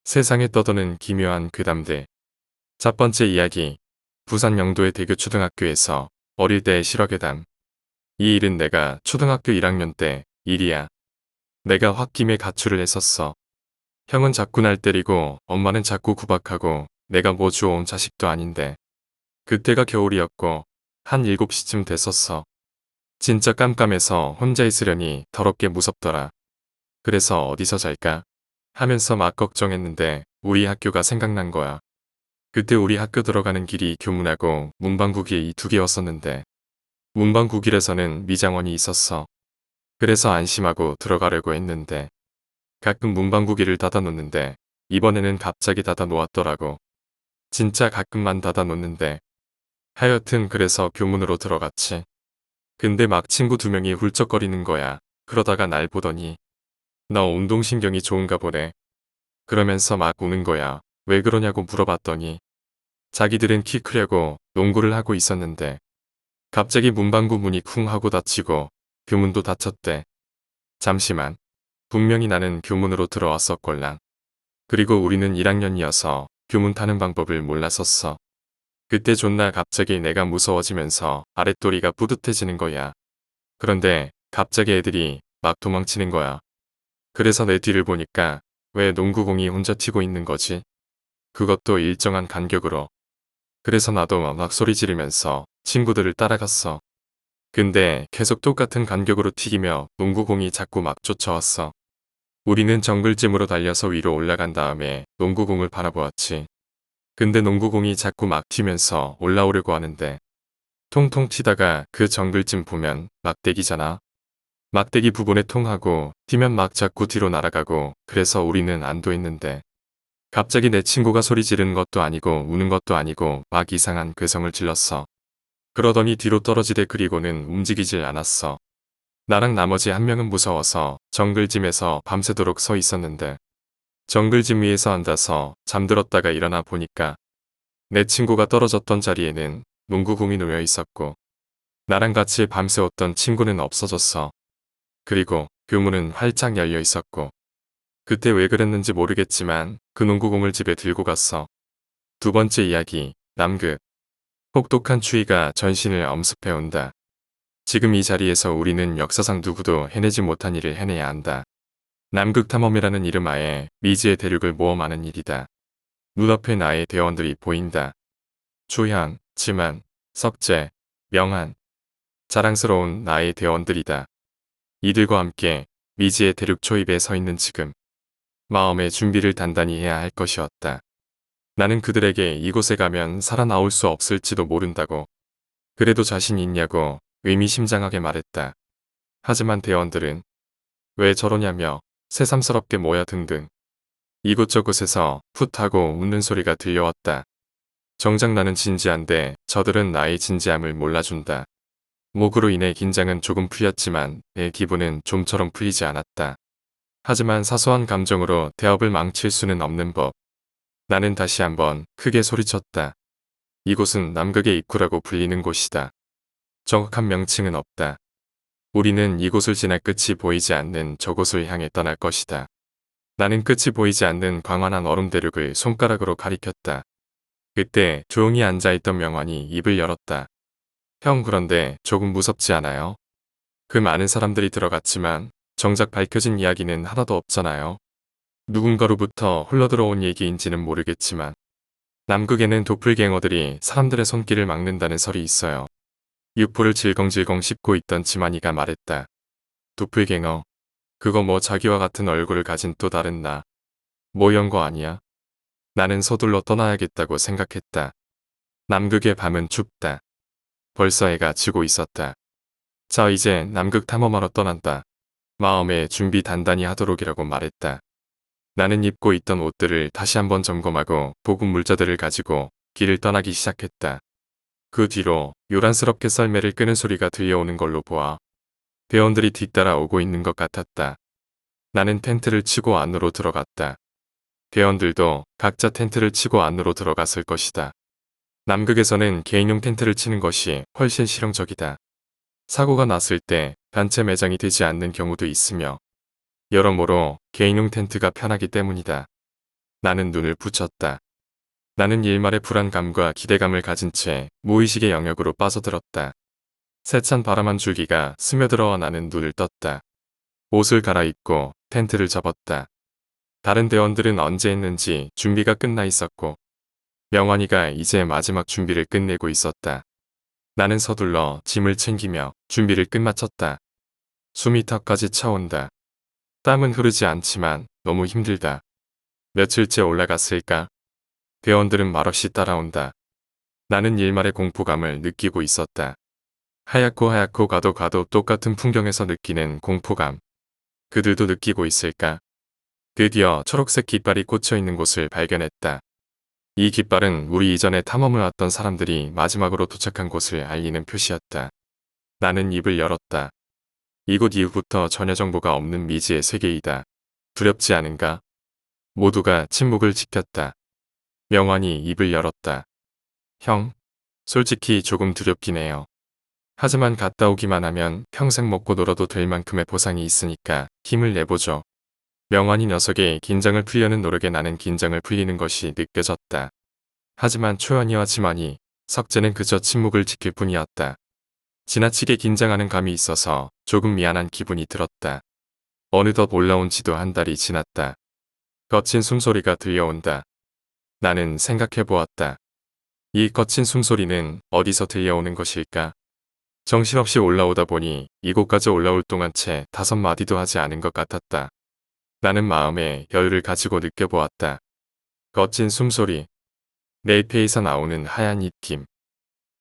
세상에 떠도는 기묘한 괴담들. 첫 번째 이야기. 부산 영도의 대교 초등학교에서 어릴 때의 실화괴담. 이 일은 내가 초등학교 1학년 때 일이야. 내가 홧김에 가출을 했었어. 형은 자꾸 날 때리고 엄마는 자꾸 구박하고 내가 뭐 주워온 자식도 아닌데. 그때가 겨울이었고 한 7시쯤 됐었어. 진짜 깜깜해서 혼자 있으려니 더럽게 무섭더라. 그래서 어디서 잘까? 하면서 막 걱정했는데 우리 학교가 생각난 거야. 그때 우리 학교 들어가는 길이 교문하고 문방구 길 이 두 개였었는데 문방구 길에서는 미장원이 있었어. 그래서 안심하고 들어가려고 했는데 가끔 문방구 길을 닫아 놓는데 이번에는 갑자기 닫아 놓았더라고. 진짜 가끔만 닫아 놓는데 하여튼 그래서 교문으로 들어갔지. 근데 막 친구 2명이 훌쩍거리는 거야. 그러다가 날 보더니 너 운동신경이 좋은가 보네. 그러면서 막 우는 거야. 왜 그러냐고 물어봤더니 자기들은 키 크려고 농구를 하고 있었는데 갑자기 문방구 문이 쿵 하고 닫히고 교문도 닫혔대. 잠시만. 분명히 나는 교문으로 들어왔었걸랑. 그리고 우리는 1학년이어서 교문 타는 방법을 몰랐었어. 그때 존나 갑자기 내가 무서워지면서 아랫도리가 뿌듯해지는 거야. 그런데 갑자기 애들이 막 도망치는 거야. 그래서 내 뒤를 보니까 왜 농구공이 혼자 튀고 있는 거지? 그것도 일정한 간격으로. 그래서 나도 막 소리 지르면서 친구들을 따라갔어. 근데 계속 똑같은 간격으로 튀기며 농구공이 자꾸 막 쫓아왔어. 우리는 정글짐으로 달려서 위로 올라간 다음에 농구공을 바라보았지. 근데 농구공이 자꾸 막 튀면서 올라오려고 하는데 통통 튀다가 그 정글짐 보면 막대기잖아. 막대기 부분에 통하고 튀면 막 자꾸 뒤로 날아가고 그래서 우리는 안도했는데 갑자기 내 친구가 소리 지르는 것도 아니고 우는 것도 아니고 막 이상한 괴성을 질렀어. 그러더니 뒤로 떨어지대 그리고는 움직이질 않았어. 나랑 나머지 한 명은 무서워서 정글짐에서 밤새도록 서 있었는데 정글짐 위에서 앉아서 잠들었다가 일어나 보니까 내 친구가 떨어졌던 자리에는 농구공이 놓여 있었고 나랑 같이 밤새웠던 친구는 없어졌어. 그리고 교문은 활짝 열려 있었고 그때 왜 그랬는지 모르겠지만 그 농구공을 집에 들고 갔어. 두 번째 이야기. 남극. 혹독한 추위가 전신을 엄습해온다. 지금 이 자리에서 우리는 역사상 누구도 해내지 못한 일을 해내야 한다. 남극탐험이라는 이름 하에 미지의 대륙을 모험하는 일이다. 눈앞에 나의 대원들이 보인다. 주현, 지만, 석재, 명한. 자랑스러운 나의 대원들이다. 이들과 함께 미지의 대륙 초입에 서 있는 지금 마음의 준비를 단단히 해야 할 것이었다. 나는 그들에게 이곳에 가면 살아나올 수 없을지도 모른다고. 그래도 자신 있냐고 의미심장하게 말했다. 하지만 대원들은 왜 저러냐며 새삼스럽게 모여등등 이곳저곳에서 풋 하고 웃는 소리가 들려왔다. 정작 나는 진지한데 저들은 나의 진지함을 몰라준다. 목으로 인해 긴장은 조금 풀렸지만 내 기분은 좀처럼 풀리지 않았다. 하지만 사소한 감정으로 대업을 망칠 수는 없는 법. 나는 다시 한번 크게 소리쳤다. 이곳은 남극의 입구라고 불리는 곳이다. 정확한 명칭은 없다. 우리는 이곳을 지나 끝이 보이지 않는 저곳을 향해 떠날 것이다. 나는 끝이 보이지 않는 광활한 얼음 대륙을 손가락으로 가리켰다. 그때 조용히 앉아있던 명환이 입을 열었다. 형 그런데 조금 무섭지 않아요? 그 많은 사람들이 들어갔지만 정작 밝혀진 이야기는 하나도 없잖아요. 누군가로부터 흘러들어온 얘기인지는 모르겠지만 남극에는 도플갱어들이 사람들의 손길을 막는다는 설이 있어요. 유포를 질겅질겅 씹고 있던 지만이가 말했다. 도플갱어. 그거 뭐 자기와 같은 얼굴을 가진 또 다른 나. 뭐 연거 아니야? 나는 서둘러 떠나야겠다고 생각했다. 남극의 밤은 춥다. 벌써 해가 지고 있었다. 자 이제 남극 탐험하러 떠난다. 마음의 준비 단단히 하도록이라고 말했다. 나는 입고 있던 옷들을 다시 한번 점검하고 보급 물자들을 가지고 길을 떠나기 시작했다. 그 뒤로 요란스럽게 썰매를 끄는 소리가 들려오는 걸로 보아 대원들이 뒤따라 오고 있는 것 같았다. 나는 텐트를 치고 안으로 들어갔다. 대원들도 각자 텐트를 치고 안으로 들어갔을 것이다. 남극에서는 개인용 텐트를 치는 것이 훨씬 실용적이다. 사고가 났을 때 단체 매장이 되지 않는 경우도 있으며 여러모로 개인용 텐트가 편하기 때문이다. 나는 눈을 붙였다. 나는 일말의 불안감과 기대감을 가진 채 무의식의 영역으로 빠져들었다. 세찬 바람 한 줄기가 스며들어와 나는 눈을 떴다. 옷을 갈아입고 텐트를 접었다. 다른 대원들은 언제 했는지 준비가 끝나 있었고 명환이가 이제 마지막 준비를 끝내고 있었다. 나는 서둘러 짐을 챙기며 준비를 끝마쳤다. 숨이 턱까지 차온다. 땀은 흐르지 않지만 너무 힘들다. 며칠째 올라갔을까? 대원들은 말없이 따라온다. 나는 일말의 공포감을 느끼고 있었다. 하얗고 가도 똑같은 풍경에서 느끼는 공포감. 그들도 느끼고 있을까? 드디어 초록색 깃발이 꽂혀 있는 곳을 발견했다. 이 깃발은 우리 이전에 탐험을 왔던 사람들이 마지막으로 도착한 곳을 알리는 표시였다. 나는 입을 열었다. 이곳 이후부터 전혀 정보가 없는 미지의 세계이다. 두렵지 않은가? 모두가 침묵을 지켰다. 명환이 입을 열었다. 형, 솔직히 조금 두렵긴 해요. 하지만 갔다 오기만 하면 평생 먹고 놀아도 될 만큼의 보상이 있으니까 힘을 내보죠. 명환이 녀석의 긴장을 풀려는 노력에 나는 긴장을 풀리는 것이 느껴졌다. 하지만 초연이와 지만이, 석재는 그저 침묵을 지킬 뿐이었다. 지나치게 긴장하는 감이 있어서 조금 미안한 기분이 들었다. 어느덧 올라온 지도 한 달이 지났다. 거친 숨소리가 들려온다. 나는 생각해보았다. 이 거친 숨소리는 어디서 들려오는 것일까? 정신없이 올라오다 보니 이곳까지 올라올 동안 채 5마디도 하지 않은 것 같았다. 나는 마음에 여유를 가지고 느껴보았다. 거친 숨소리. 내 폐에서 나오는 하얀 입김.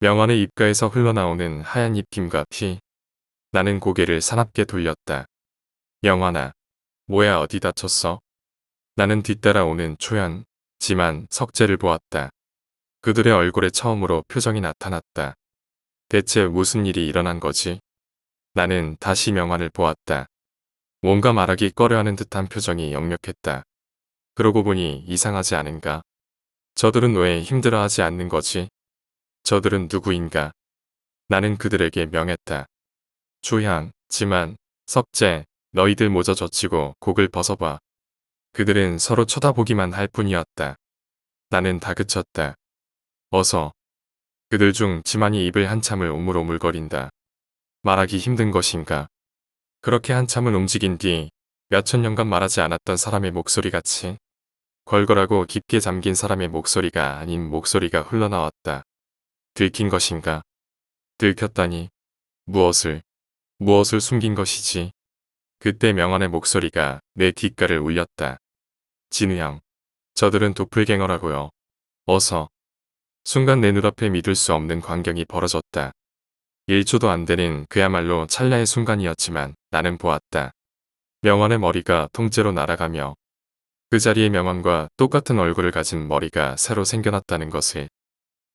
명환의 입가에서 흘러나오는 하얀 입김과 피. 나는 고개를 사납게 돌렸다. 명환아, 뭐야 어디 다쳤어? 나는 뒤따라오는 초연, 지만, 석재를 보았다. 그들의 얼굴에 처음으로 표정이 나타났다. 대체 무슨 일이 일어난 거지? 나는 다시 명환을 보았다. 뭔가 말하기 꺼려하는 듯한 표정이 역력했다. 그러고 보니 이상하지 않은가? 저들은 왜 힘들어하지 않는 거지? 저들은 누구인가? 나는 그들에게 명했다. 초향, 지만, 석재, 너희들 모자 젖히고 곡을 벗어봐. 그들은 서로 쳐다보기만 할 뿐이었다. 나는 다그쳤다. 어서. 그들 중 지만이 입을 한참을 오물오물거린다. 말하기 힘든 것인가? 그렇게 한참을 움직인 뒤 몇천 년간 말하지 않았던 사람의 목소리같이 걸걸하고 깊게 잠긴 사람의 목소리가 아닌 목소리가 흘러나왔다. 들킨 것인가? 들켰다니. 무엇을 숨긴 것이지? 그때 명환의 목소리가 내 뒷가를 울렸다. 진우 형. 저들은 도플갱어라고요. 어서. 순간 내 눈앞에 믿을 수 없는 광경이 벌어졌다. 1초도 안 되는 그야말로 찰나의 순간이었지만 나는 보았다. 명환의 머리가 통째로 날아가며 그 자리에 명환과 똑같은 얼굴을 가진 머리가 새로 생겨났다는 것을.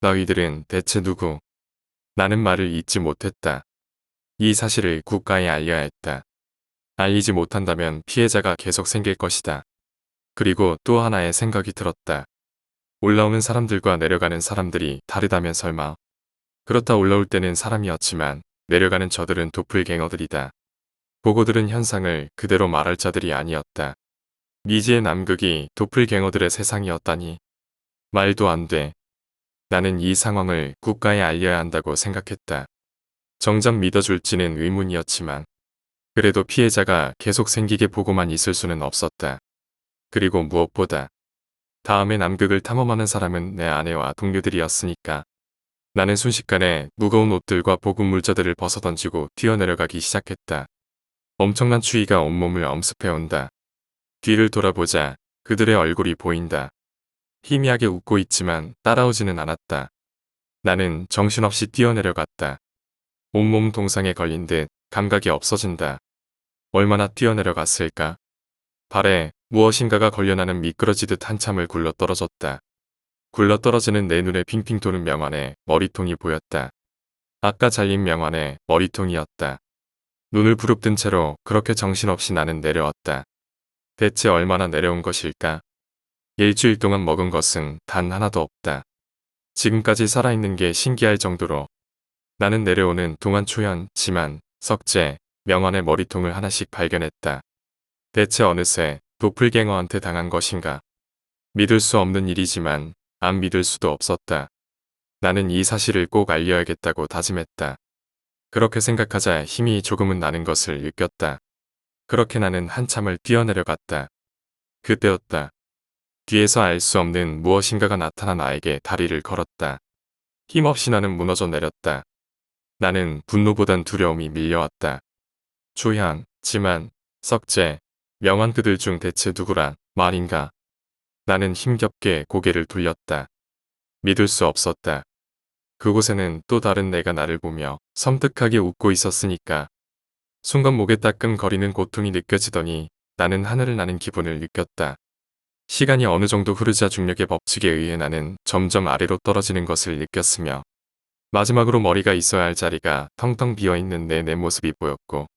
너희들은 대체 누구? 나는 말을 잇지 못했다. 이 사실을 국가에 알려야 했다. 알리지 못한다면 피해자가 계속 생길 것이다. 그리고 또 하나의 생각이 들었다. 올라오는 사람들과 내려가는 사람들이 다르다면 설마. 그렇다 올라올 때는 사람이었지만 내려가는 저들은 도플갱어들이다. 보고 들은 현상을 그대로 말할 자들이 아니었다. 미지의 남극이 도플갱어들의 세상이었다니. 말도 안 돼. 나는 이 상황을 국가에 알려야 한다고 생각했다. 정작 믿어줄지는 의문이었지만 그래도 피해자가 계속 생기게 보고만 있을 수는 없었다. 그리고 무엇보다 다음에 남극을 탐험하는 사람은 내 아내와 동료들이었으니까. 나는 순식간에 무거운 옷들과 보급 물자들을 벗어던지고 뛰어내려가기 시작했다. 엄청난 추위가 온몸을 엄습해온다. 뒤를 돌아보자 그들의 얼굴이 보인다. 희미하게 웃고 있지만 따라오지는 않았다. 나는 정신없이 뛰어내려갔다. 온몸 동상에 걸린 듯 감각이 없어진다. 얼마나 뛰어내려갔을까? 발에 무엇인가가 걸려나는 미끄러지듯 한참을 굴러떨어졌다. 굴러떨어지는 내 눈에 핑핑 도는 명환의 머리통이 보였다. 아까 잘린 명환의 머리통이었다. 눈을 부릅뜬 채로 그렇게 정신없이 나는 내려왔다. 대체 얼마나 내려온 것일까? 일주일 동안 먹은 것은 단 하나도 없다. 지금까지 살아있는 게 신기할 정도로 나는 내려오는 동안 초연, 지만, 석재, 명환의 머리통을 하나씩 발견했다. 대체 어느새 도플갱어한테 당한 것인가? 믿을 수 없는 일이지만 안 믿을 수도 없었다. 나는 이 사실을 꼭 알려야겠다고 다짐했다. 그렇게 생각하자 힘이 조금은 나는 것을 느꼈다. 그렇게 나는 한참을 뛰어내려갔다. 그때였다. 뒤에서 알 수 없는 무엇인가가 나타나 나에게 다리를 걸었다. 힘없이 나는 무너져 내렸다. 나는 분노보단 두려움이 밀려왔다. 조향, 지만, 석재, 명한 그들 중 대체 누구란 말인가. 나는 힘겹게 고개를 돌렸다. 믿을 수 없었다. 그곳에는 또 다른 내가 나를 보며 섬뜩하게 웃고 있었으니까. 순간 목에 따끔거리는 고통이 느껴지더니 나는 하늘을 나는 기분을 느꼈다. 시간이 어느 정도 흐르자 중력의 법칙에 의해 나는 점점 아래로 떨어지는 것을 느꼈으며 마지막으로 머리가 있어야 할 자리가 텅텅 비어있는 내 모습이 보였고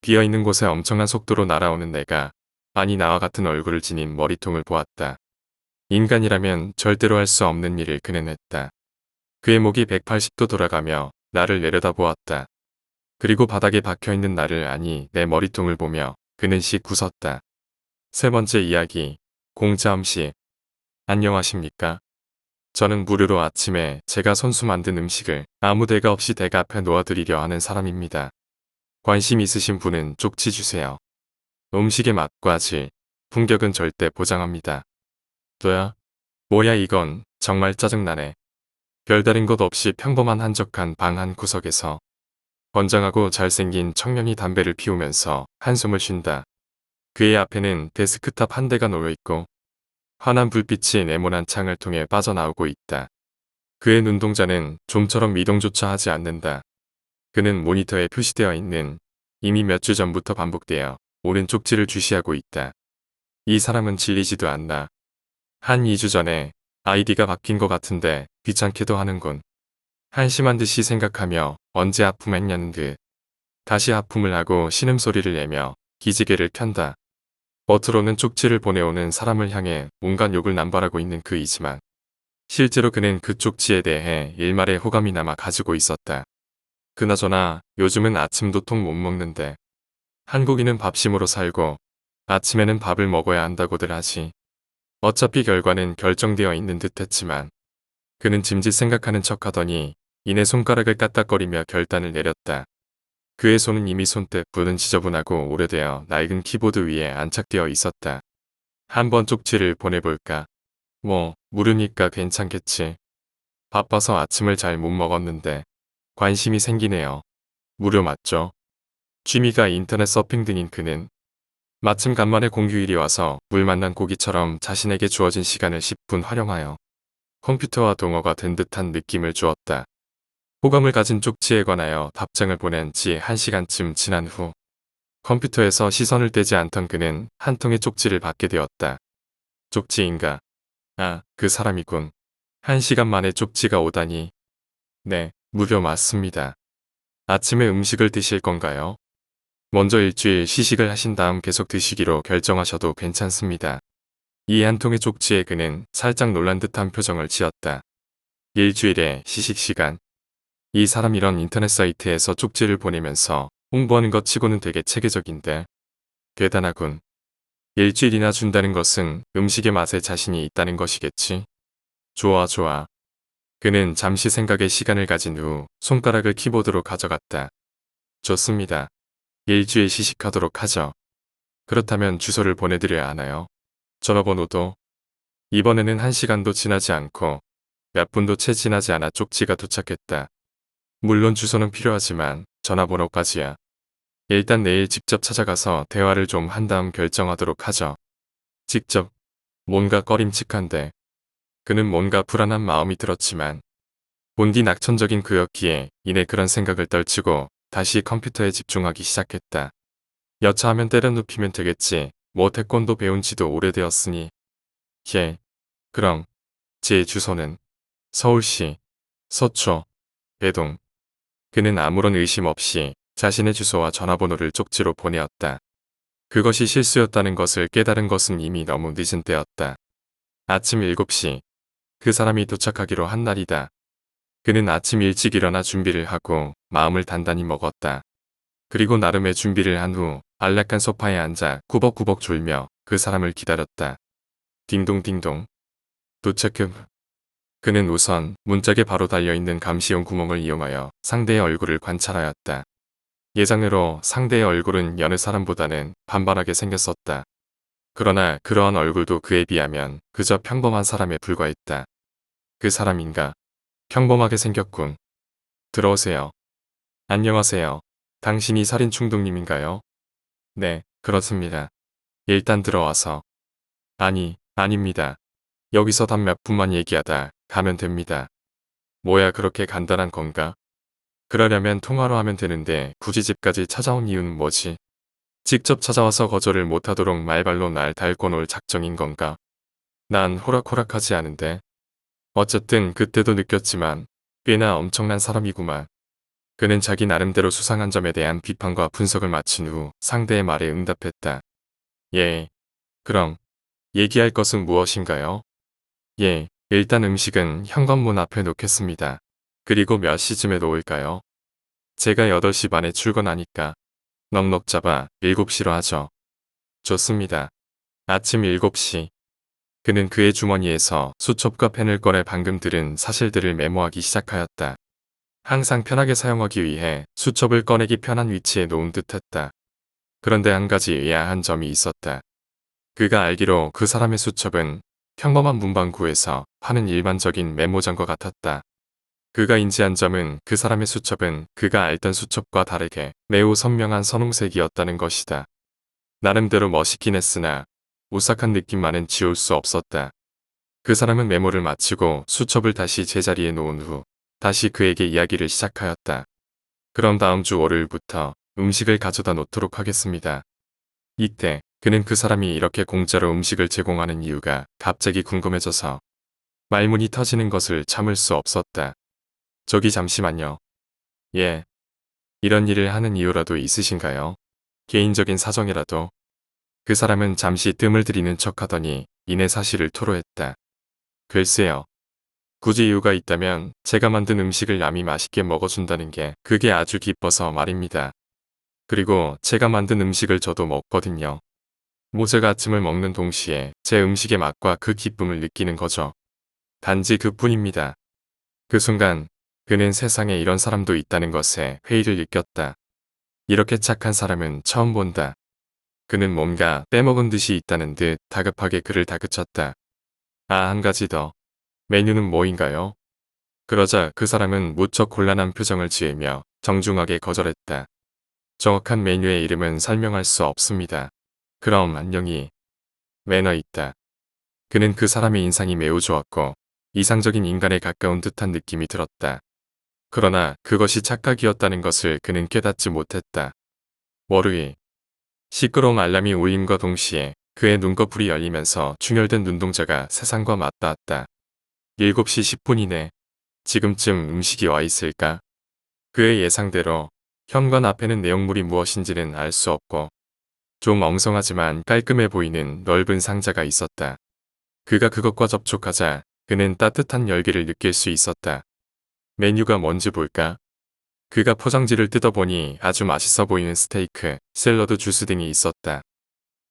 비어있는 곳에 엄청난 속도로 날아오는 내가 아니 나와 같은 얼굴을 지닌 머리통을 보았다. 인간이라면 절대로 할 수 없는 일을 그는 했다. 그의 목이 180도 돌아가며 나를 내려다보았다. 그리고 바닥에 박혀있는 나를 아니 내 머리통을 보며 그는 씩 웃었다. 세 번째 이야기. 공자음식. 안녕하십니까? 저는 무료로 아침에 제가 손수 만든 음식을 아무 대가 없이 댁 앞에 놓아드리려 하는 사람입니다. 관심 있으신 분은 쪽지 주세요. 음식의 맛과 질, 품격은 절대 보장합니다. 또야? 뭐야 이건 정말 짜증나네. 별다른 것 없이 평범한 한적한 방 한 구석에서 건장하고 잘생긴 청년이 담배를 피우면서 한숨을 쉰다. 그의 앞에는 데스크탑 한 대가 놓여있고 환한 불빛이 네모난 창을 통해 빠져나오고 있다. 그의 눈동자는 좀처럼 미동조차 하지 않는다. 그는 모니터에 표시되어 있는 이미 몇 주 전부터 반복되어 오는 쪽지를 주시하고 있다. 이 사람은 질리지도 않나. 한 2주 전에 아이디가 바뀐 것 같은데 귀찮게도 하는군. 한심한 듯이 생각하며 언제 하품했냐는 듯 다시 하품을 하고 신음소리를 내며 기지개를 켠다. 버트로는 쪽지를 보내오는 사람을 향해 온갖 욕을 남발하고 있는 그이지만 실제로 그는 그 쪽지에 대해 일말의 호감이 남아 가지고 있었다. 그나저나 요즘은 아침도 통 못 먹는데 한국인은 밥심으로 살고 아침에는 밥을 먹어야 한다고들 하지. 어차피 결과는 결정되어 있는 듯 했지만 그는 짐짓 생각하는 척하더니 이내 손가락을 까딱거리며 결단을 내렸다. 그의 손은 이미 손때부는 지저분하고 오래되어 낡은 키보드 위에 안착되어 있었다. 한번 쪽지를 보내볼까? 뭐 무료니까 괜찮겠지. 바빠서 아침을 잘 못 먹었는데 관심이 생기네요. 무료 맞죠? 취미가 인터넷 서핑 등인 그는 마침 간만에 공휴일이 와서 물 만난 고기처럼 자신에게 주어진 시간을 10분 활용하여 컴퓨터와 동어가 된 듯한 느낌을 주었다. 호감을 가진 쪽지에 관하여 답장을 보낸 지 1시간쯤 지난 후 컴퓨터에서 시선을 떼지 않던 그는 한 통의 쪽지를 받게 되었다. 쪽지인가? 아, 그 사람이군. 1시간 만에 쪽지가 오다니. 네, 무료 맞습니다. 아침에 음식을 드실 건가요? 먼저 일주일 시식을 하신 다음 계속 드시기로 결정하셔도 괜찮습니다. 이 한 통의 쪽지에 그는 살짝 놀란 듯한 표정을 지었다. 일주일에 시식 시간. 이 사람 이런 인터넷 사이트에서 쪽지를 보내면서 홍보하는 것 치고는 되게 체계적인데. 대단하군. 일주일이나 준다는 것은 음식의 맛에 자신이 있다는 것이겠지. 좋아 좋아. 그는 잠시 생각의 시간을 가진 후 손가락을 키보드로 가져갔다. 좋습니다. 일주일 시식하도록 하죠. 그렇다면 주소를 보내드려야 하나요? 전화번호도? 이번에는 1시간도 지나지 않고 몇 분도 채 지나지 않아 쪽지가 도착했다. 물론 주소는 필요하지만 전화번호까지야. 일단 내일 직접 찾아가서 대화를 좀 한 다음 결정하도록 하죠. 직접? 뭔가 꺼림칙한데. 그는 뭔가 불안한 마음이 들었지만 본디 낙천적인 그였기에 이내 그런 생각을 떨치고 다시 컴퓨터에 집중하기 시작했다. 여차하면 때려 눕히면 되겠지. 뭐 태권도 배운 지도 오래되었으니. 예. 그럼 제 주소는 서울시 서초 배동. 그는 아무런 의심 없이 자신의 주소와 전화번호를 쪽지로 보내었다. 그것이 실수였다는 것을 깨달은 것은 이미 너무 늦은 때였다. 아침 7시. 그 사람이 도착하기로 한 날이다. 그는 아침 일찍 일어나 준비를 하고 마음을 단단히 먹었다. 그리고 나름의 준비를 한 후 안락한 소파에 앉아 꾸벅꾸벅 졸며 그 사람을 기다렸다. 딩동딩동. 도체크. 그는 우선 문짝에 바로 달려있는 감시용 구멍을 이용하여 상대의 얼굴을 관찰하였다. 예상외로 상대의 얼굴은 여느 사람보다는 반반하게 생겼었다. 그러나 그러한 얼굴도 그에 비하면 그저 평범한 사람에 불과했다. 그 사람인가? 평범하게 생겼군. 들어오세요. 안녕하세요. 당신이 살인 충동님인가요? 네, 그렇습니다. 일단 들어와서. 아니, 아닙니다. 여기서 단 몇 분만 얘기하다 가면 됩니다. 뭐야 그렇게 간단한 건가? 그러려면 통화로 하면 되는데 굳이 집까지 찾아온 이유는 뭐지? 직접 찾아와서 거절을 못하도록 말발로 날 달궈 놓을 작정인 건가? 난 호락호락하지 않은데. 어쨌든 그때도 느꼈지만 꽤나 엄청난 사람이구만. 그는 자기 나름대로 수상한 점에 대한 비판과 분석을 마친 후 상대의 말에 응답했다. 예. 그럼 얘기할 것은 무엇인가요? 예. 일단 음식은 현관문 앞에 놓겠습니다. 그리고 몇 시쯤에 놓을까요? 제가 8시 반에 출근하니까 넉넉 잡아 7시로 하죠. 좋습니다. 아침 7시. 그는 그의 주머니에서 수첩과 펜을 꺼내 방금 들은 사실들을 메모하기 시작하였다. 항상 편하게 사용하기 위해 수첩을 꺼내기 편한 위치에 놓은 듯했다. 그런데 한 가지 의아한 점이 있었다. 그가 알기로 그 사람의 수첩은 평범한 문방구에서 파는 일반적인 메모장과 같았다. 그가 인지한 점은 그 사람의 수첩은 그가 알던 수첩과 다르게 매우 선명한 선홍색이었다는 것이다. 나름대로 멋있긴 했으나 오싹한 느낌만은 지울 수 없었다. 그 사람은 메모를 마치고 수첩을 다시 제자리에 놓은 후 다시 그에게 이야기를 시작하였다. 그럼 다음 주 월요일부터 음식을 가져다 놓도록 하겠습니다. 이때 그는 그 사람이 이렇게 공짜로 음식을 제공하는 이유가 갑자기 궁금해져서 말문이 터지는 것을 참을 수 없었다. 저기 잠시만요. 예. 이런 일을 하는 이유라도 있으신가요? 개인적인 사정이라도. 그 사람은 잠시 뜸을 들이는 척하더니 이내 사실을 토로했다. 글쎄요. 굳이 이유가 있다면 제가 만든 음식을 남이 맛있게 먹어준다는 게 그게 아주 기뻐서 말입니다. 그리고 제가 만든 음식을 저도 먹거든요. 모세가 아침을 먹는 동시에 제 음식의 맛과 그 기쁨을 느끼는 거죠. 단지 그뿐입니다. 그 순간 그는 세상에 이런 사람도 있다는 것에 회의를 느꼈다. 이렇게 착한 사람은 처음 본다. 그는 뭔가 빼먹은 듯이 있다는 듯 다급하게 그를 다그쳤다. 아, 한 가지 더. 메뉴는 뭐인가요? 그러자 그 사람은 무척 곤란한 표정을 지으며 정중하게 거절했다. 정확한 메뉴의 이름은 설명할 수 없습니다. 그럼 안녕히. 매너 있다. 그는 그 사람의 인상이 매우 좋았고 이상적인 인간에 가까운 듯한 느낌이 들었다. 그러나 그것이 착각이었다는 것을 그는 깨닫지 못했다. 월요일. 시끄러운 알람이 울림과 동시에 그의 눈꺼풀이 열리면서 충혈된 눈동자가 세상과 맞닿았다. 7시 10분이네. 지금쯤 음식이 와 있을까? 그의 예상대로 현관 앞에는 내용물이 무엇인지는 알 수 없고 좀 엉성하지만 깔끔해 보이는 넓은 상자가 있었다. 그가 그것과 접촉하자 그는 따뜻한 열기를 느낄 수 있었다. 메뉴가 뭔지 볼까? 그가 포장지를 뜯어보니 아주 맛있어 보이는 스테이크, 샐러드 주스 등이 있었다.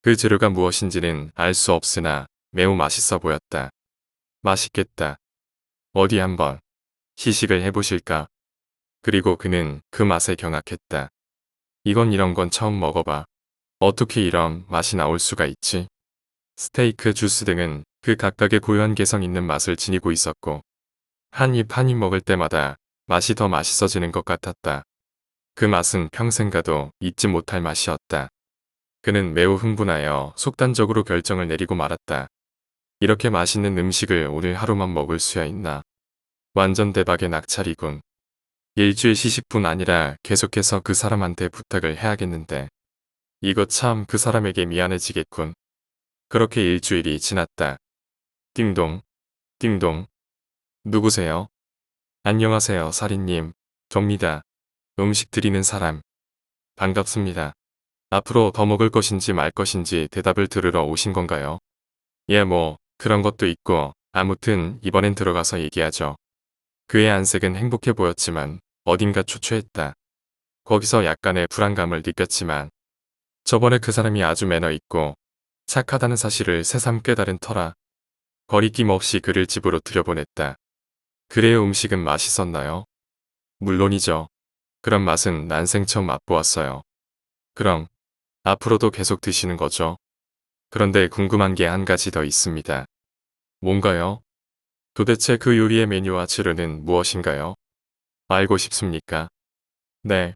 그 재료가 무엇인지는 알 수 없으나 매우 맛있어 보였다. 맛있겠다. 어디 한번 시식을 해보실까? 그리고 그는 그 맛에 경악했다. 이건 이런 건 처음 먹어봐. 어떻게 이런 맛이 나올 수가 있지? 스테이크, 주스 등은 그 각각의 고유한 개성 있는 맛을 지니고 있었고 한 입 한 입 먹을 때마다 맛이 더 맛있어지는 것 같았다. 그 맛은 평생 가도 잊지 못할 맛이었다. 그는 매우 흥분하여 속단적으로 결정을 내리고 말았다. 이렇게 맛있는 음식을 오늘 하루만 먹을 수야 있나? 완전 대박의 낙찰이군. 일주일 시식뿐 아니라 계속해서 그 사람한테 부탁을 해야겠는데. 이거 참 그 사람에게 미안해지겠군. 그렇게 일주일이 지났다. 띵동, 띵동. 누구세요? 안녕하세요, 살인님. 접니다. 음식 드리는 사람. 반갑습니다. 앞으로 더 먹을 것인지 말 것인지 대답을 들으러 오신 건가요? 예, 뭐, 그런 것도 있고, 아무튼 이번엔 들어가서 얘기하죠. 그의 안색은 행복해 보였지만 어딘가 초췌했다. 거기서 약간의 불안감을 느꼈지만 저번에 그 사람이 아주 매너 있고 착하다는 사실을 새삼 깨달은 터라 거리낌 없이 그를 집으로 들여보냈다. 그래요, 음식은 맛있었나요? 물론이죠. 그런 맛은 난생 처음 맛보았어요. 그럼 앞으로도 계속 드시는 거죠? 그런데 궁금한 게 한 가지 더 있습니다. 뭔가요? 도대체 그 요리의 메뉴와 재료는 무엇인가요? 알고 싶습니까? 네.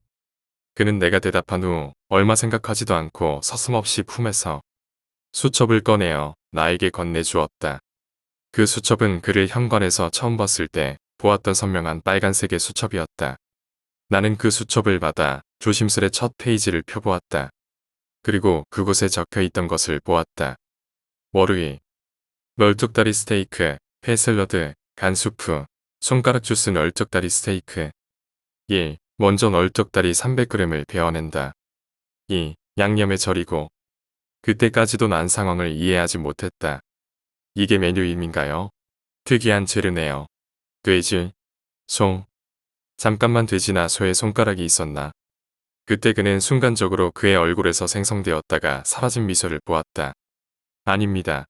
그는 내가 대답한 후 얼마 생각하지도 않고 서슴없이 품에서 수첩을 꺼내어 나에게 건네주었다. 그 수첩은 그를 현관에서 처음 봤을 때 보았던 선명한 빨간색의 수첩이었다. 나는 그 수첩을 받아 조심스레 첫 페이지를 펴보았다. 그리고 그곳에 적혀 있던 것을 보았다. 월요일, 널쭉다리 스테이크, 회 샐러드, 간 수프, 손가락 주스 널쭉다리 스테이크. 1. 먼저 널쭉다리 300g을 베어낸다. 2. 양념에 절이고. 그때까지도 난 상황을 이해하지 못했다. 이게 메뉴임인가요? 특이한 재료네요. 돼지, 소. 잠깐만 돼지나 소의 손가락이 있었나? 그때 그는 순간적으로 그의 얼굴에서 생성되었다가 사라진 미소를 보았다. 아닙니다.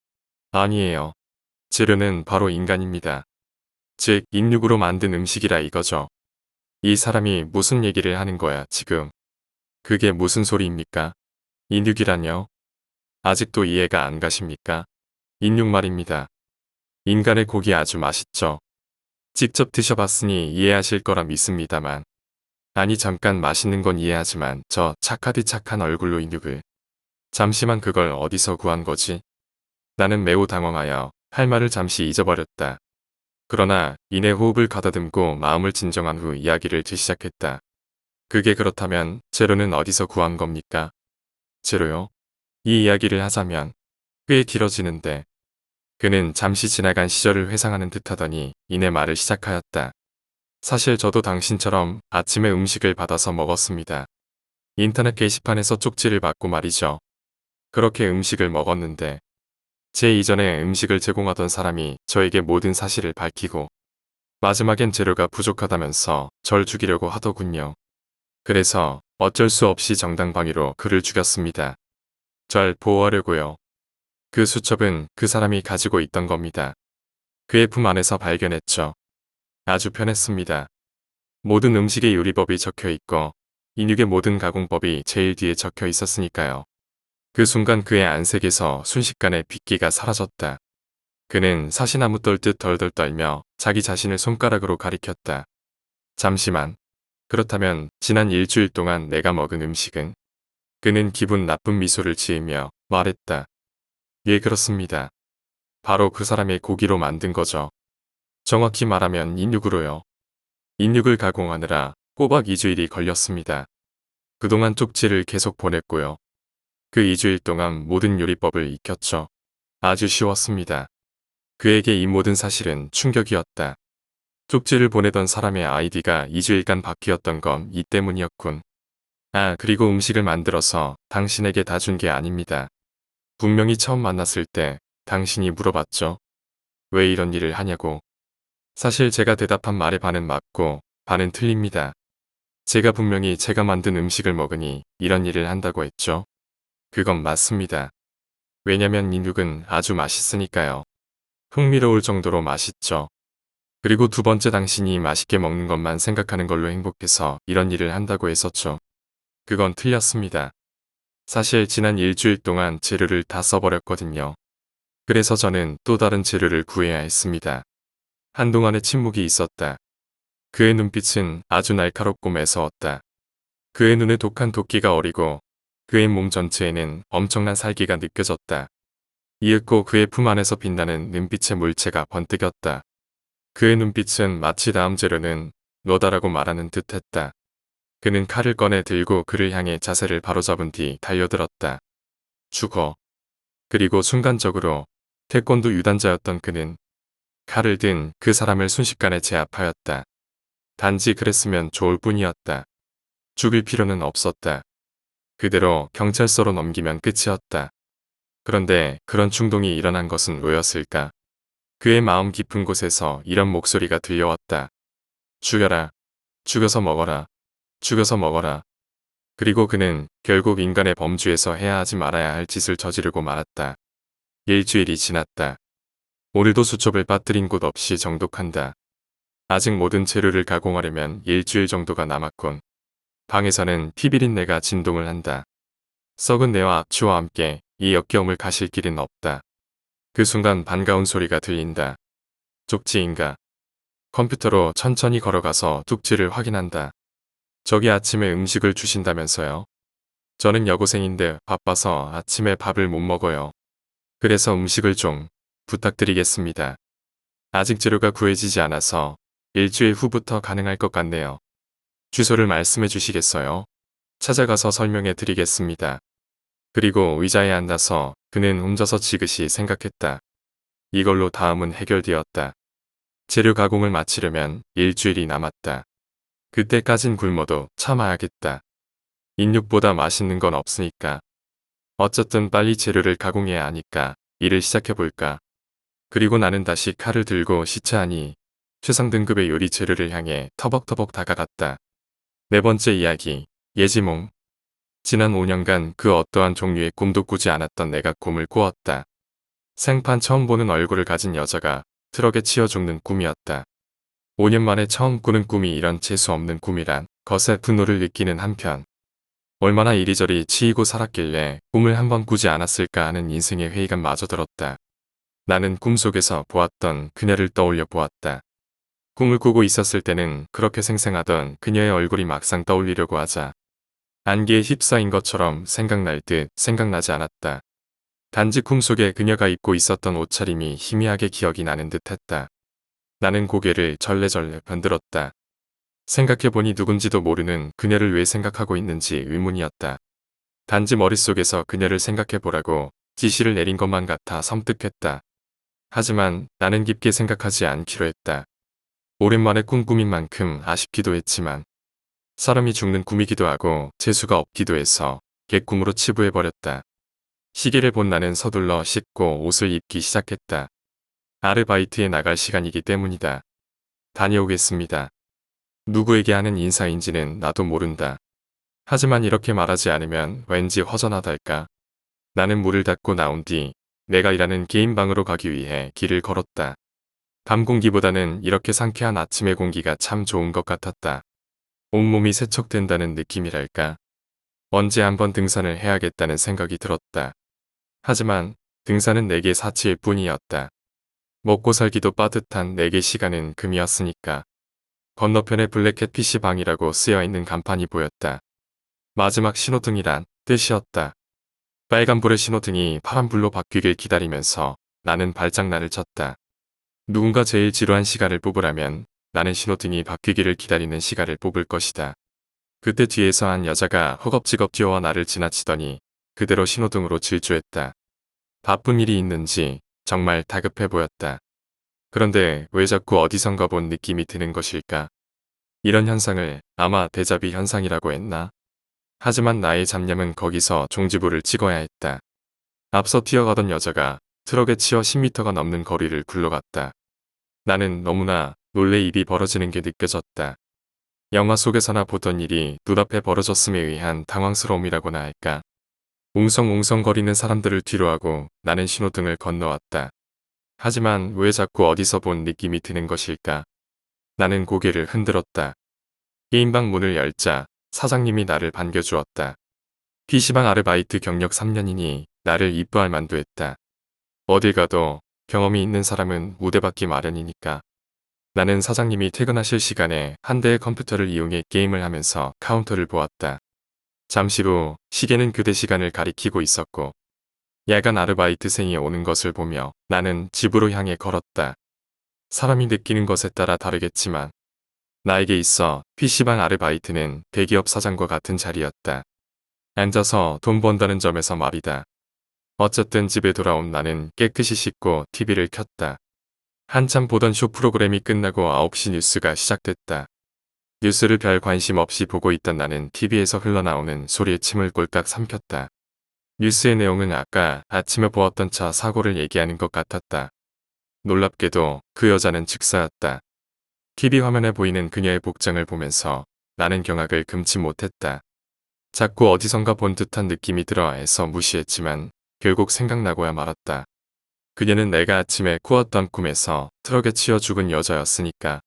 아니에요. 재료는 바로 인간입니다. 즉, 인육으로 만든 음식이라 이거죠. 이 사람이 무슨 얘기를 하는 거야, 지금. 그게 무슨 소리입니까? 인육이라뇨? 아직도 이해가 안 가십니까? 인육 말입니다. 인간의 고기 아주 맛있죠. 직접 드셔봤으니 이해하실 거라 믿습니다만. 아니 잠깐 맛있는 건 이해하지만 저 착하디 착한 얼굴로 인육을. 잠시만 그걸 어디서 구한 거지? 나는 매우 당황하여 할 말을 잠시 잊어버렸다. 그러나 이내 호흡을 가다듬고 마음을 진정한 후 이야기를 시작했다. 그게 그렇다면 재료는 어디서 구한 겁니까? 재료요? 이 이야기를 하자면 꽤 길어지는데 그는 잠시 지나간 시절을 회상하는 듯하더니 이내 말을 시작하였다. 사실 저도 당신처럼 아침에 음식을 받아서 먹었습니다. 인터넷 게시판에서 쪽지를 받고 말이죠. 그렇게 음식을 먹었는데 제 이전에 음식을 제공하던 사람이 저에게 모든 사실을 밝히고 마지막엔 재료가 부족하다면서 절 죽이려고 하더군요. 그래서 어쩔 수 없이 정당방위로 그를 죽였습니다. 절 보호하려고요. 그 수첩은 그 사람이 가지고 있던 겁니다. 그의 품 안에서 발견했죠. 아주 편했습니다. 모든 음식의 요리법이 적혀 있고 인육의 모든 가공법이 제일 뒤에 적혀 있었으니까요. 그 순간 그의 안색에서 순식간에 빗기가 사라졌다. 그는 사시나무 떨듯 덜덜 떨며 자기 자신을 손가락으로 가리켰다. 잠시만. 그렇다면 지난 일주일 동안 내가 먹은 음식은? 그는 기분 나쁜 미소를 지으며 말했다. 예, 그렇습니다. 바로 그 사람의 고기로 만든 거죠. 정확히 말하면 인육으로요. 인육을 가공하느라 꼬박 2주일이 걸렸습니다. 그동안 쪽지를 계속 보냈고요. 그 2주일 동안 모든 요리법을 익혔죠. 아주 쉬웠습니다. 그에게 이 모든 사실은 충격이었다. 쪽지를 보내던 사람의 아이디가 2주일간 바뀌었던 건 이 때문이었군. 아, 그리고 음식을 만들어서 당신에게 다 준 게 아닙니다. 분명히 처음 만났을 때 당신이 물어봤죠. 왜 이런 일을 하냐고. 사실 제가 대답한 말의 반은 맞고 반은 틀립니다. 제가 분명히 제가 만든 음식을 먹으니 이런 일을 한다고 했죠. 그건 맞습니다. 왜냐면 인육은 아주 맛있으니까요. 흥미로울 정도로 맛있죠. 그리고 두 번째 당신이 맛있게 먹는 것만 생각하는 걸로 행복해서 이런 일을 한다고 했었죠. 그건 틀렸습니다. 사실 지난 일주일 동안 재료를 다 써버렸거든요. 그래서 저는 또 다른 재료를 구해야 했습니다. 한동안의 침묵이 있었다. 그의 눈빛은 아주 날카롭고 매서웠다. 그의 눈에 독한 도끼가 어리고 그의 몸 전체에는 엄청난 살기가 느껴졌다. 이윽고 그의 품 안에서 빛나는 눈빛의 물체가 번뜩였다. 그의 눈빛은 마치 다음 재료는 너다라고 말하는 듯했다. 그는 칼을 꺼내 들고 그를 향해 자세를 바로잡은 뒤 달려들었다. 죽어. 그리고 순간적으로 태권도 유단자였던 그는 칼을 든 그 사람을 순식간에 제압하였다. 단지 그랬으면 좋을 뿐이었다. 죽일 필요는 없었다. 그대로 경찰서로 넘기면 끝이었다. 그런데 그런 충동이 일어난 것은 왜였을까? 그의 마음 깊은 곳에서 이런 목소리가 들려왔다. 죽여라. 죽여서 먹어라. 죽여서 먹어라. 그리고 그는 결국 인간의 범주에서 해야 하지 말아야 할 짓을 저지르고 말았다. 일주일이 지났다. 오늘도 수첩을 빠뜨린 곳 없이 정독한다. 아직 모든 재료를 가공하려면 일주일 정도가 남았군. 방에서는 피비린 내가 진동을 한다. 썩은 내와 악취와 함께 이 역겨움을 가실 길은 없다. 그 순간 반가운 소리가 들린다. 쪽지인가. 컴퓨터로 천천히 걸어가서 쪽지를 확인한다. 저기 아침에 음식을 주신다면서요? 저는 여고생인데 바빠서 아침에 밥을 못 먹어요. 그래서 음식을 좀 부탁드리겠습니다. 아직 재료가 구해지지 않아서 일주일 후부터 가능할 것 같네요. 주소를 말씀해 주시겠어요? 찾아가서 설명해 드리겠습니다. 그리고 의자에 앉아서 그는 혼자서 지그시 생각했다. 이걸로 다음은 해결되었다. 재료 가공을 마치려면 일주일이 남았다. 그때까진 굶어도 참아야겠다. 인육보다 맛있는 건 없으니까. 어쨌든 빨리 재료를 가공해야 하니까 일을 시작해볼까. 그리고 나는 다시 칼을 들고 시체하니 최상 등급의 요리 재료를 향해 터벅터벅 다가갔다. 네 번째 이야기, 예지몽. 지난 5년간 그 어떠한 종류의 꿈도 꾸지 않았던 내가 꿈을 꾸었다. 생판 처음 보는 얼굴을 가진 여자가 트럭에 치여 죽는 꿈이었다. 5년 만에 처음 꾸는 꿈이 이런 재수없는 꿈이란 것에 분노를 느끼는 한편 얼마나 이리저리 치이고 살았길래 꿈을 한번 꾸지 않았을까 하는 인생의 회의감마저 들었다. 나는 꿈속에서 보았던 그녀를 떠올려 보았다. 꿈을 꾸고 있었을 때는 그렇게 생생하던 그녀의 얼굴이 막상 떠올리려고 하자 안개에 휩싸인 것처럼 생각날 듯 생각나지 않았다. 단지 꿈속에 그녀가 입고 있었던 옷차림이 희미하게 기억이 나는 듯했다. 나는 고개를 절레절레 변들었다. 생각해보니 누군지도 모르는 그녀를 왜 생각하고 있는지 의문이었다. 단지 머릿속에서 그녀를 생각해보라고 지시를 내린 것만 같아 섬뜩했다. 하지만 나는 깊게 생각하지 않기로 했다. 오랜만에 꿈꾸민 만큼 아쉽기도 했지만 사람이 죽는 꿈이기도 하고 재수가 없기도 해서 개꿈으로 치부해버렸다. 시계를 본 나는 서둘러 씻고 옷을 입기 시작했다. 아르바이트에 나갈 시간이기 때문이다. 다녀오겠습니다. 누구에게 하는 인사인지는 나도 모른다. 하지만 이렇게 말하지 않으면 왠지 허전하달까. 나는 문을 닫고 나온 뒤 내가 일하는 개인 방으로 가기 위해 길을 걸었다. 밤 공기보다는 이렇게 상쾌한 아침의 공기가 참 좋은 것 같았다. 온몸이 세척된다는 느낌이랄까. 언제 한번 등산을 해야겠다는 생각이 들었다. 하지만 등산은 내게 사치일 뿐이었다. 먹고 살기도 빠듯한 내게 시간은 금이었으니까. 건너편에 블랙캣 PC방이라고 쓰여있는 간판이 보였다. 마지막 신호등이란 뜻이었다. 빨간불의 신호등이 파란불로 바뀌길 기다리면서 나는 발장난을 쳤다. 누군가 제일 지루한 시간을 뽑으라면 나는 신호등이 바뀌기를 기다리는 시간을 뽑을 것이다. 그때 뒤에서 한 여자가 허겁지겁 뛰어와 나를 지나치더니 그대로 신호등으로 질주했다. 바쁜 일이 있는지 정말 다급해 보였다. 그런데 왜 자꾸 어디선가 본 느낌이 드는 것일까? 이런 현상을 아마 데자뷰 현상이라고 했나? 하지만 나의 잡념은 거기서 종지부를 찍어야 했다. 앞서 뛰어가던 여자가 트럭에 치여 10m가 넘는 거리를 굴러갔다. 나는 너무나 놀래 입이 벌어지는 게 느껴졌다. 영화 속에서나 보던 일이 눈앞에 벌어졌음에 의한 당황스러움이라고나 할까. 웅성웅성거리는 사람들을 뒤로하고 나는 신호등을 건너왔다. 하지만 왜 자꾸 어디서 본 느낌이 드는 것일까? 나는 고개를 흔들었다. 게임방 문을 열자 사장님이 나를 반겨주었다. PC방 아르바이트 경력 3년이니 나를 이뻐할 만도 했다. 어딜 가도 경험이 있는 사람은 우대받기 마련이니까. 나는 사장님이 퇴근하실 시간에 한 대의 컴퓨터를 이용해 게임을 하면서 카운터를 보았다. 잠시 후 시계는 그대 시간을 가리키고 있었고 야간 아르바이트생이 오는 것을 보며 나는 집으로 향해 걸었다. 사람이 느끼는 것에 따라 다르겠지만 나에게 있어 PC방 아르바이트는 대기업 사장과 같은 자리였다. 앉아서 돈 번다는 점에서 말이다. 어쨌든 집에 돌아온 나는 깨끗이 씻고 TV를 켰다. 한참 보던 쇼 프로그램이 끝나고 9시 뉴스가 시작됐다. 뉴스를 별 관심 없이 보고 있던 나는 TV에서 흘러나오는 소리에 침을 꼴딱 삼켰다. 뉴스의 내용은 아까 아침에 보았던 차 사고를 얘기하는 것 같았다. 놀랍게도 그 여자는 즉사였다. TV 화면에 보이는 그녀의 복장을 보면서 나는 경악을 금치 못했다. 자꾸 어디선가 본 듯한 느낌이 들어 해서 무시했지만 결국 생각나고야 말았다. 그녀는 내가 아침에 꾸었던 꿈에서 트럭에 치여 죽은 여자였으니까.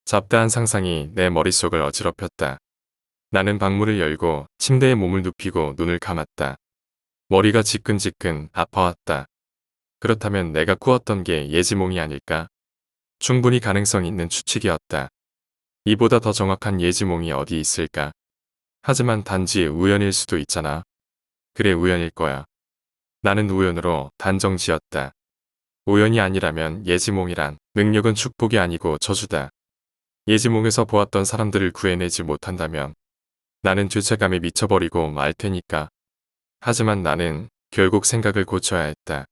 잡다한 상상이 내 머릿속을 어지럽혔다. 나는 방문을 열고 침대에 몸을 눕히고 눈을 감았다. 머리가 지끈지끈 아파왔다. 그렇다면 내가 꾸었던 게 예지몽이 아닐까? 충분히 가능성 있는 추측이었다. 이보다 더 정확한 예지몽이 어디 있을까? 하지만 단지 우연일 수도 있잖아. 그래, 우연일 거야. 나는 우연으로 단정 지었다. 우연이 아니라면 예지몽이란 능력은 축복이 아니고 저주다. 예지몽에서 보았던 사람들을 구해내지 못한다면 나는 죄책감에 미쳐버리고 말 테니까. 하지만 나는 결국 생각을 고쳐야 했다.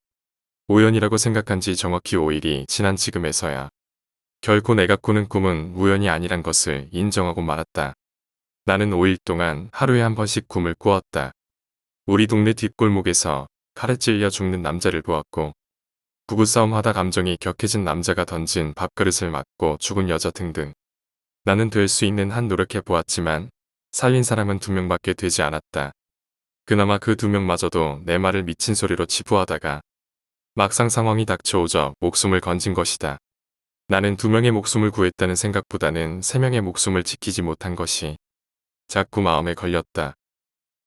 우연이라고 생각한 지 정확히 5일이 지난 지금에서야 결코 내가 꾸는 꿈은 우연이 아니란 것을 인정하고 말았다. 나는 5일 동안 하루에 한 번씩 꿈을 꾸었다. 우리 동네 뒷골목에서 칼에 찔려 죽는 남자를 보았고, 부부싸움 하다 감정이 격해진 남자가 던진 밥그릇을 맞고 죽은 여자 등등. 나는 될 수 있는 한 노력해 보았지만 살린 사람은 2명밖에 되지 않았다. 그나마 그 2명마저도 내 말을 미친 소리로 치부하다가 막상 상황이 닥쳐오자 목숨을 건진 것이다. 나는 2명의 목숨을 구했다는 생각보다는 3명의 목숨을 지키지 못한 것이 자꾸 마음에 걸렸다.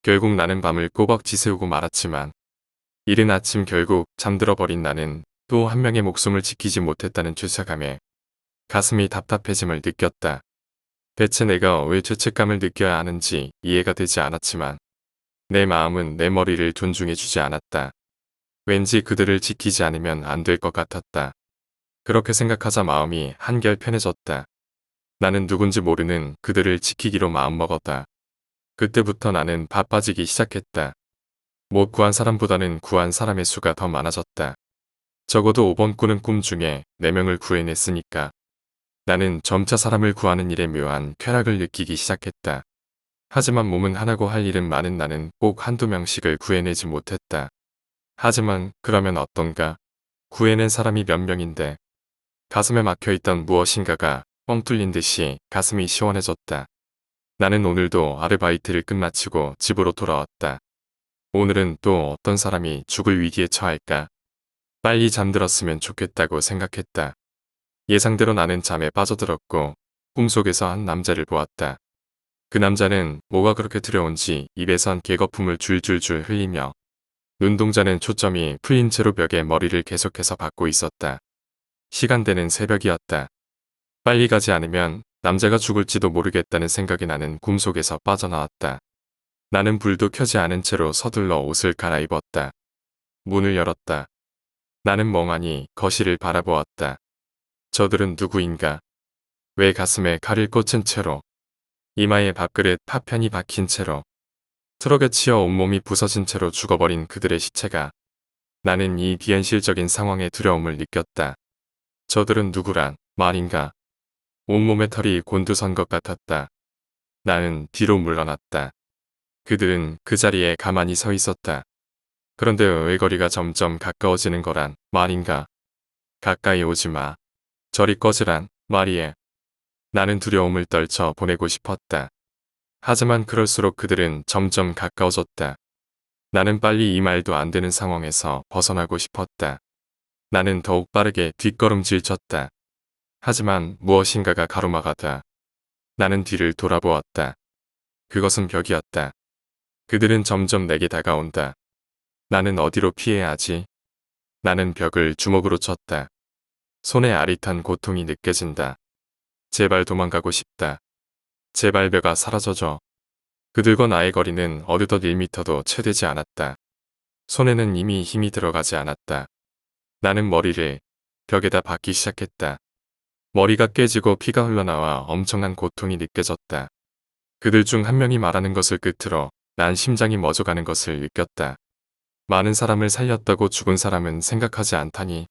결국 나는 밤을 꼬박 지새우고 말았지만 이른 아침 결국 잠들어버린 나는 또 1명의 목숨을 지키지 못했다는 죄책감에 가슴이 답답해짐을 느꼈다. 대체 내가 왜 죄책감을 느껴야 하는지 이해가 되지 않았지만 내 마음은 내 머리를 존중해주지 않았다. 왠지 그들을 지키지 않으면 안 될 것 같았다. 그렇게 생각하자 마음이 한결 편해졌다. 나는 누군지 모르는 그들을 지키기로 마음먹었다. 그때부터 나는 바빠지기 시작했다. 못 구한 사람보다는 구한 사람의 수가 더 많아졌다. 적어도 5번 꾸는 꿈 중에 4명을 구해냈으니까. 나는 점차 사람을 구하는 일에 묘한 쾌락을 느끼기 시작했다. 하지만 몸은 하나고 할 일은 많은 나는 꼭 한두 명씩을 구해내지 못했다. 하지만 그러면 어떤가? 구해낸 사람이 몇 명인데. 가슴에 막혀있던 무엇인가가 뻥 뚫린 듯이 가슴이 시원해졌다. 나는 오늘도 아르바이트를 끝마치고 집으로 돌아왔다. 오늘은 또 어떤 사람이 죽을 위기에 처할까? 빨리 잠들었으면 좋겠다고 생각했다. 예상대로 나는 잠에 빠져들었고 꿈속에서 한 남자를 보았다. 그 남자는 뭐가 그렇게 두려운지 입에선 개거품을 줄줄줄 흘리며 눈동자는 초점이 풀린 채로 벽에 머리를 계속해서 박고 있었다. 시간대는 새벽이었다. 빨리 가지 않으면 남자가 죽을지도 모르겠다는 생각이 나는 꿈속에서 빠져나왔다. 나는 불도 켜지 않은 채로 서둘러 옷을 갈아입었다. 문을 열었다. 나는 멍하니 거실을 바라보았다. 저들은 누구인가? 왜 가슴에 칼을 꽂은 채로, 이마에 밥그릇 파편이 박힌 채로, 트럭에 치여 온몸이 부서진 채로 죽어버린 그들의 시체가. 나는 이 비현실적인 상황에 두려움을 느꼈다. 저들은 누구란 말인가? 온몸에 털이 곤두선 것 같았다. 나는 뒤로 물러났다. 그들은 그 자리에 가만히 서 있었다. 그런데 왜 거리가 점점 가까워지는 거란 말인가? 가까이 오지 마. 저리 꺼지란 말이에. 나는 두려움을 떨쳐 보내고 싶었다. 하지만 그럴수록 그들은 점점 가까워졌다. 나는 빨리 이 말도 안 되는 상황에서 벗어나고 싶었다. 나는 더욱 빠르게 뒷걸음질 쳤다. 하지만 무엇인가가 가로막았다. 나는 뒤를 돌아보았다. 그것은 벽이었다. 그들은 점점 내게 다가온다. 나는 어디로 피해야 하지? 나는 벽을 주먹으로 쳤다. 손에 아릿한 고통이 느껴진다. 제발 도망가고 싶다. 제발 벽아 사라져줘. 그들과 나의 거리는 어느덧 1미터도 채 되지 않았다. 손에는 이미 힘이 들어가지 않았다. 나는 머리를 벽에다 박기 시작했다. 머리가 깨지고 피가 흘러나와 엄청난 고통이 느껴졌다. 그들 중 한 명이 말하는 것을 끝으로 난 심장이 멎어가는 것을 느꼈다. 많은 사람을 살렸다고 죽은 사람은 생각하지 않다니.